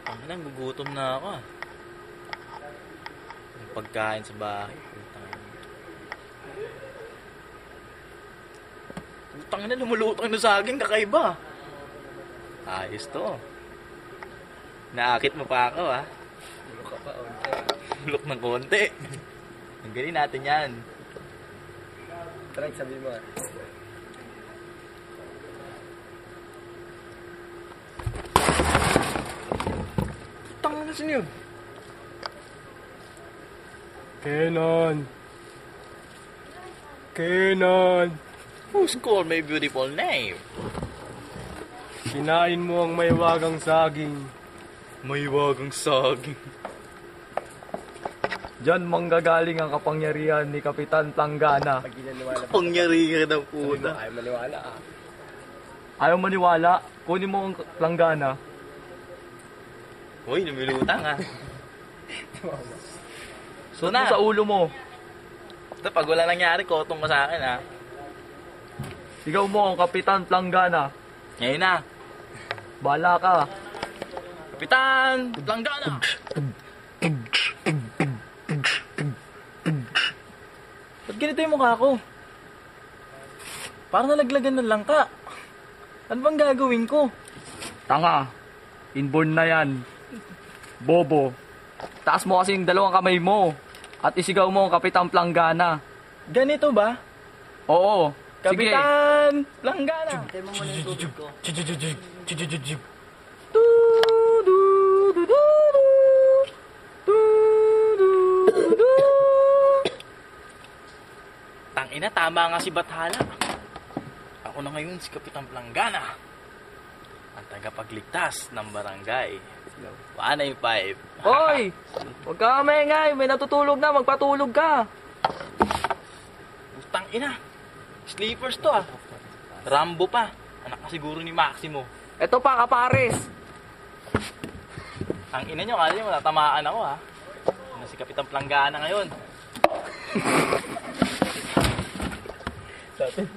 Ang ina, gugutom na ako ah. May pagkain sa bahay. Utang na, lumulutang na saging, kakaiba. Ayos to. Naakit mo pa ako ah. Bulok ka pa, onte. Bulok ng konti. Tanggalin natin yan. Try, sabi mo. Utang na sino yun? Kenan! Kenan! Who's called my beautiful name? Kinain mo ang may wagang saging. May wagang saging. Diyan manggagaling ang kapangyarihan ni Kapitan Planggana. Pag ginaniwala pa. Pangyari ka ng Sabi mo, puta. ayaw maniwala ah. Ayaw maniwala, kunin mo ang Planggana. Uy, lumilutang ah. So Suot mo na. sa ulo mo. Ito, pag wala nangyari, kotong ka sa akin ah. Sigaw mo ang Kapitan Planggana. Ngayon na. Bahala ka. Kapitan! Planggana! Ba't ganito yung mukha ko? Parang nalaglagan ng langka. Ano bang gagawin ko? Tanga. Inborn na yan. Bobo. Taas mo kasi yung dalawang kamay mo. At isigaw mo ang Kapitan Planggana. Ganito ba? Oo. Sige. Kapitan! Planggana! Hintay mo muna yung tubig ko. Tangina, tama nga si Bathala. Ako na ngayon si Kapitan Planggana. Ang tagapagligtas ng barangay. 195. Hoy! Huwag ka maingay. May natutulog na. Magpatulog ka. Tangina. Sleepers to ah. Rambo pa. Anak ka siguro ni Maximo. Ito pa, kapares. Ang ina nyo, kala nyo, natatamaan ako ha. Ano si Kapitan Planggana ngayon? Sa atin.